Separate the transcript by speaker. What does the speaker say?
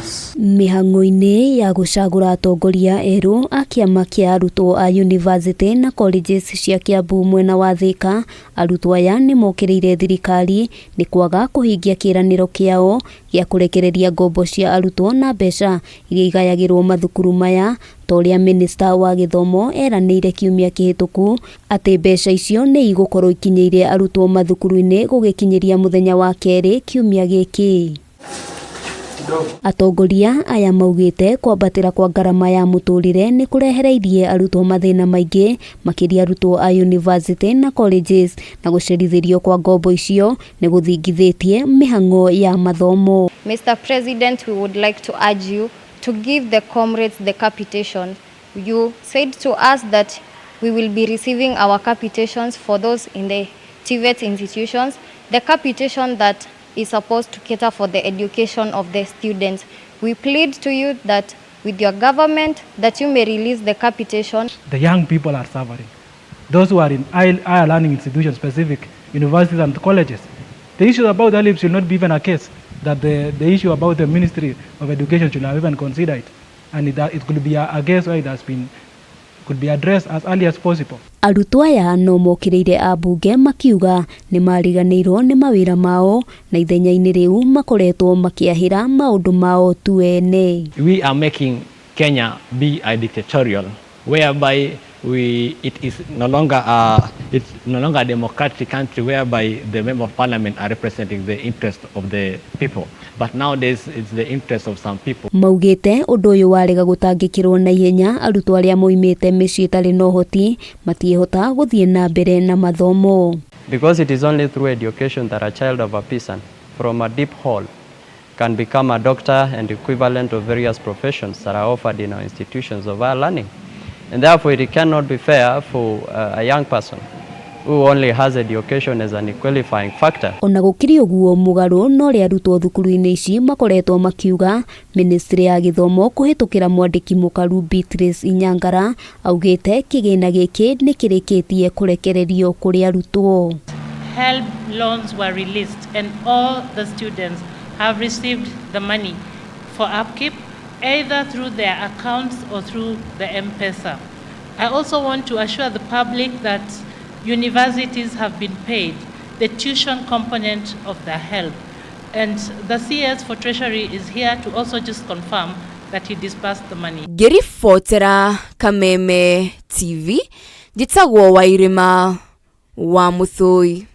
Speaker 1: please.
Speaker 2: Mihang'o-inĩ ya gũcagũra atongoria erũ a kĩama kĩa arutwo a university na colleges cia Kiambu mwena wa Thika, arutwo aya nĩ mokĩrĩire thirikari nĩ kwaga kũhingia kĩranĩro kĩao gĩa kũrekereria ngombo cia arutwo na mbeca iria igayagĩrwo mathukuru maya, ta ũrĩa Minista wa Gĩthomo eranĩire kiumia kĩhĩtũku atĩ mbeca icio nĩ igũkorwo ikinyĩire arutwo mathukuru-inĩ gũgĩkinyĩria mũthenya wa kerĩ kiumia gĩkĩ. Atongoria aya maugĩte kwambatĩra kwa ngarama ya mũtũrĩre nĩ kũrehereirie arutwo mathĩna maingĩ, makĩria arutwo a university na colleges, na gũcerithĩrio kwa ngombo icio nĩ gũthingithĩtie mĩhang'o ya mathomo.
Speaker 3: Mr. President, we would like to urge you to give the comrades the capitation. You said to us that we will be receiving our capitations for those in the TVET institutions, the capitation that is supposed to cater for the education of the students. We plead to you that with your government that you may release the capitation.
Speaker 4: The young people are suffering. Those who are in higher learning institutions, specific universities and colleges. The issue about HELB should not be even a case that the issue about the Ministry of Education should have even considered. And it could be a case where it has been could be addressed as early as possible.
Speaker 2: Arutwo aya no mokĩrĩire ambunge makiuga nĩ mariganĩirwo nĩ mawĩra mao na ithenya-inĩ rĩu makoretwo makĩahĩra maũndũ mao tu ene.
Speaker 5: We are making Kenya be a dictatorial whereby it is no longer a democratic country whereby the member of parliament are representing the interest of the people, but nowadays it's the interest of some people.
Speaker 2: Maugĩte ũndũ ũyũ warega gũtangĩkĩrwo na ihenya, arutwo arĩa moimĩte mĩciĩ ĩtarĩ na ũhoti matiĩhota gũthiĩ na mbere na mathomo.
Speaker 6: Because it is only through education that a child of a peasant from a deep hole can become a doctor and equivalent of various professions that are offered in our institutions of higher learning. And therefore it cannot be fair for a young person who only has education as an qualifying factor.
Speaker 2: Ona gũkĩrĩ ũguo mũgarũ no rĩa arutwo thukuru-inĩ ici makoretwo makiuga, Ministry ya Gĩthomo kũhĩtũkĩra mwandĩki mũkaru Beatrice Inyangara augĩte kĩgĩna gĩkĩ nĩ kĩrĩkĩtie kũrekererio kũrĩ arutwo.
Speaker 7: HELB loans were released and all the students have received the money for upkeep, either through their accounts or through the M-PESA. I also want to assure the public that universities have been paid the tuition component of the HELB. And the CS for Treasury is here to also just confirm that he disbursed the money.
Speaker 8: Ngĩribotera Kameme TV, njĩtagwo Wairĩma wa Mũthũi.